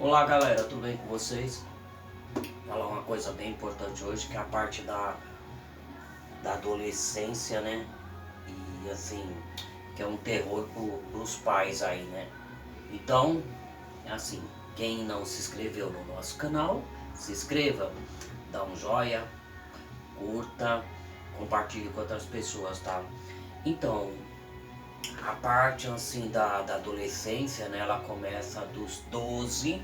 Olá galera, tudo bem com vocês? Vou falar uma coisa bem importante hoje, que é a parte da adolescência, né? E assim, que é um terror pros pais aí, né? Então, é assim, quem não se inscreveu no nosso canal, se inscreva, dá um joinha, curta, compartilhe com outras pessoas, tá? Então, a parte assim da adolescência, né? Ela começa dos 12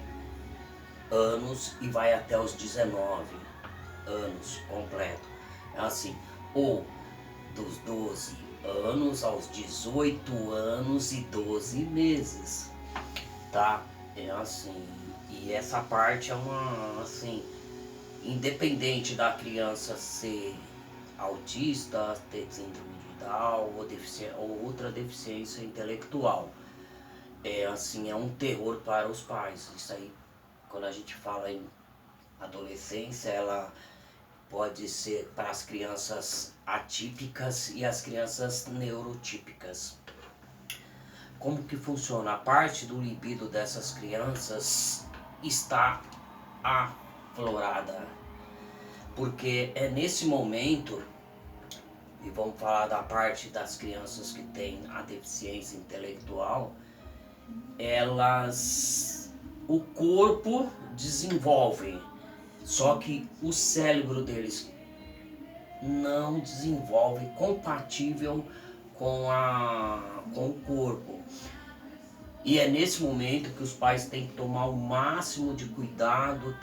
anos e vai até os 19 anos completo. É assim, ou dos 12 anos aos 18 anos e 12 meses, tá? É assim, e essa parte é uma, assim, independente da criança ser autista, ter síndrome de Down ou outra deficiência intelectual. É assim, é um terror para os pais. Isso aí, quando a gente fala em adolescência, ela pode ser para as crianças atípicas e as crianças neurotípicas. Como que funciona? A parte do libido dessas crianças está aflorada, porque é nesse momento, e vamos falar da parte das crianças que têm a deficiência intelectual, o corpo desenvolve, só que o cérebro deles não desenvolve compatível com o corpo. E é nesse momento que os pais têm que tomar o máximo de cuidado,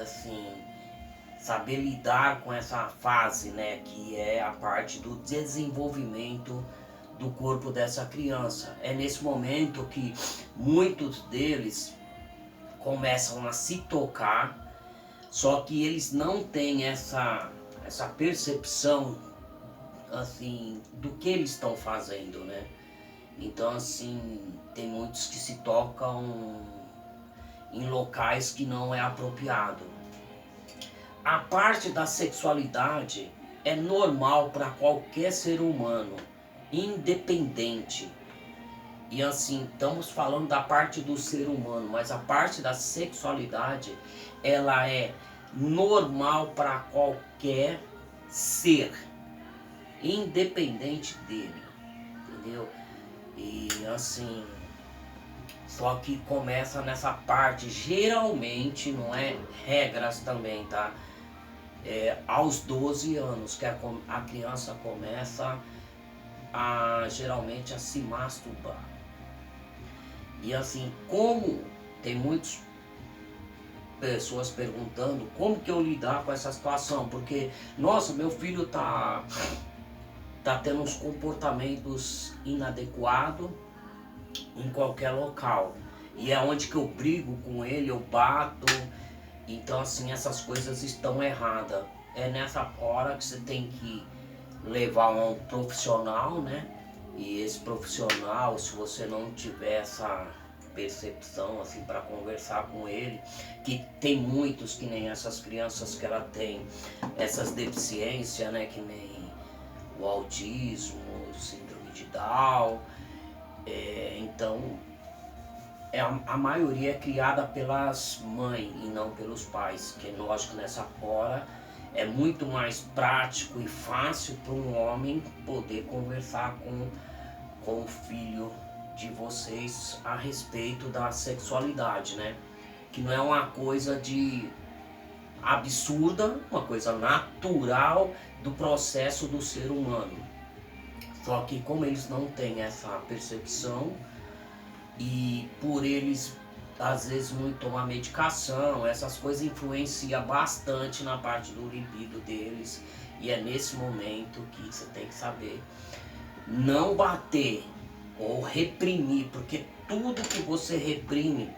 assim, saber lidar com essa fase, né, que é a parte do desenvolvimento do corpo dessa criança. É nesse momento que muitos deles começam a se tocar, só que eles não têm essa percepção, assim, do que eles estão fazendo, né? Então, assim, tem muitos que se tocam em locais que não é apropriado. A parte da sexualidade é normal para qualquer ser humano, independente. E assim, estamos falando da parte do ser humano, mas a parte da sexualidade, ela é normal para qualquer ser, independente dele, entendeu? E assim, só que começa nessa parte, geralmente, não é regras também, tá? Aos 12 anos que a criança começa geralmente a se masturbar. E assim, como tem muitas pessoas perguntando como que eu lidar com essa situação, porque, nossa, meu filho tá tendo uns comportamentos inadequados em qualquer local. E é onde que eu brigo com ele, eu bato. Então assim, essas coisas estão erradas. É nessa hora que você tem que levar um profissional, né? E esse profissional, se você não tiver essa percepção assim para conversar com ele, que tem muitos que nem essas crianças que ela tem essas deficiências, né, que nem o autismo, síndrome de Down, então a maioria é criada pelas mães e não pelos pais, que lógico nessa hora é muito mais prático e fácil para um homem poder conversar com o filho de vocês a respeito da sexualidade, né? Que não é uma coisa de absurda, uma coisa natural do processo do ser humano. Só que como eles não têm essa percepção e por eles às vezes muito tomar medicação, essas coisas influenciam bastante na parte do libido deles. E é nesse momento que você tem que saber não bater ou reprimir, porque tudo que você reprime,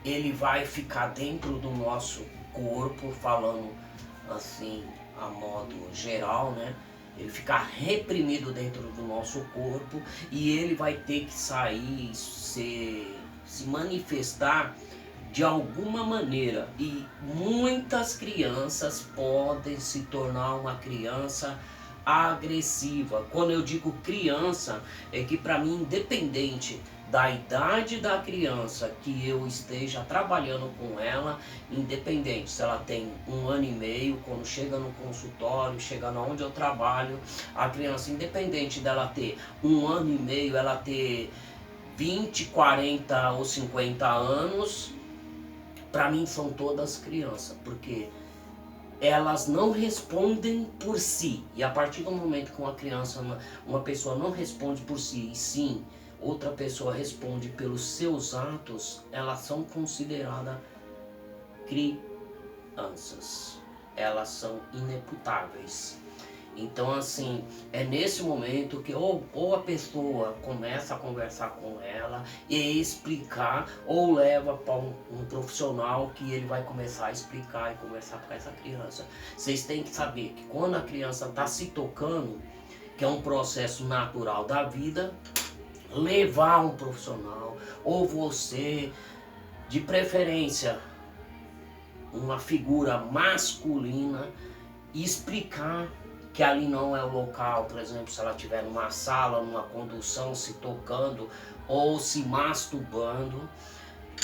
ele vai ficar dentro do nosso corpo, falando assim a modo geral, né? Ele fica reprimido dentro do nosso corpo e ele vai ter que sair, se manifestar de alguma maneira. E muitas crianças podem se tornar uma criança agressiva. Quando eu digo criança, é que para mim, independente da idade da criança que eu esteja trabalhando com ela, independente se ela tem 1 ano e meio, quando chega no consultório, chega onde eu trabalho, a criança, independente dela ter 1 ano e meio, ela ter 20, 40 ou 50 anos, para mim são todas crianças, porque elas não respondem por si. E a partir do momento que uma criança, uma pessoa não responde por si, e sim outra pessoa responde pelos seus atos, elas são consideradas crianças. Elas são ineputáveis. Então, assim, é nesse momento que ou a pessoa começa a conversar com ela e explicar, ou leva para um profissional que ele vai começar a explicar e conversar com essa criança. Vocês têm que saber que quando a criança está se tocando, que é um processo natural da vida, levar um profissional, ou você, de preferência, uma figura masculina, e explicar que ali não é o local. Por exemplo, se ela estiver numa sala, numa condução, se tocando ou se masturbando,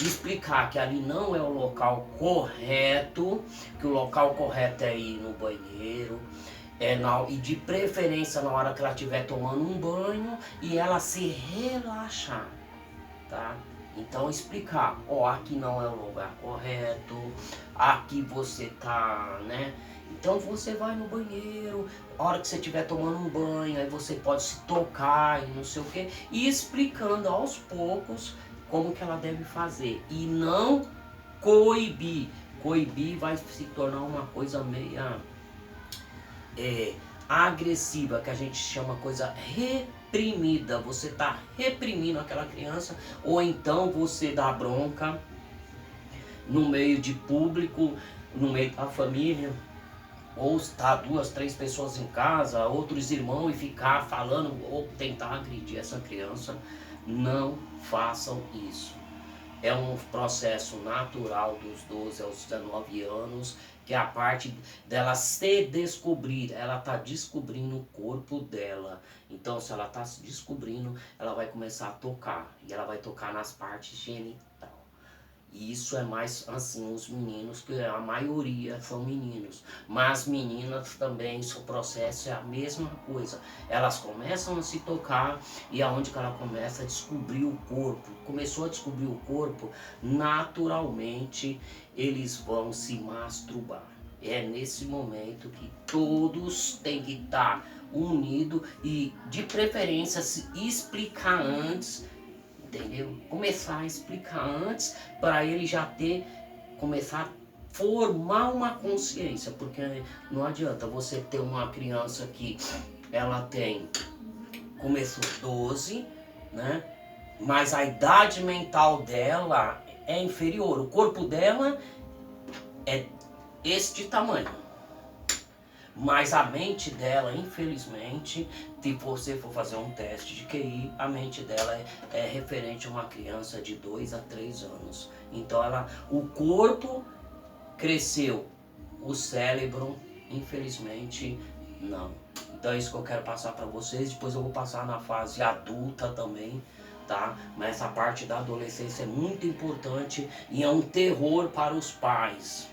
explicar que ali não é o local correto, que o local correto é ir no banheiro, e de preferência na hora que ela estiver tomando um banho e ela se relaxar, tá? Então explicar, aqui não é o lugar correto, aqui você tá, né? Então você vai no banheiro, a hora que você estiver tomando um banho, aí você pode se tocar e não sei o que, e explicando aos poucos como que ela deve fazer. E não coibir. Coibir vai se tornar uma coisa meia agressiva, que a gente chama coisa reprimida. Você está reprimindo aquela criança, ou então você dá bronca no meio de público, no meio da família, ou estar 2, 3 pessoas em casa, outros irmãos, e ficar falando ou tentar agredir essa criança. Não façam isso. É um processo natural dos 12 aos 19 anos, que é a parte dela se descobrir. Ela está descobrindo o corpo dela. Então, se ela está se descobrindo, ela vai começar a tocar. E ela vai tocar nas partes genitais. E isso é mais assim, os meninos, que a maioria são meninos. Mas meninas também, o processo é a mesma coisa. Elas começam a se tocar, e aonde que ela começa a descobrir o corpo. Começou a descobrir o corpo, naturalmente eles vão se masturbar. É nesse momento que todos têm que estar unidos e, de preferência, se explicar antes. Entendeu? Começar a explicar antes, para ele já começar a formar uma consciência, porque não adianta você ter uma criança que ela começou 12, né? Mas a idade mental dela é inferior, o corpo dela é este tamanho. Mas a mente dela, infelizmente, se você for fazer um teste de QI, a mente dela é referente a uma criança de 2 a 3 anos. Então o corpo cresceu, o cérebro, infelizmente, não. Então é isso que eu quero passar para vocês. Depois eu vou passar na fase adulta também, tá? Mas essa parte da adolescência é muito importante e é um terror para os pais.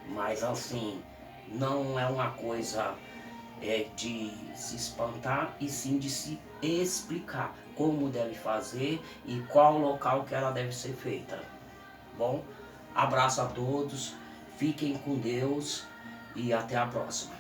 Mas assim, não é uma coisa de se espantar, e sim de se explicar como deve fazer e qual local que ela deve ser feita. Bom, abraço a todos, fiquem com Deus e até a próxima.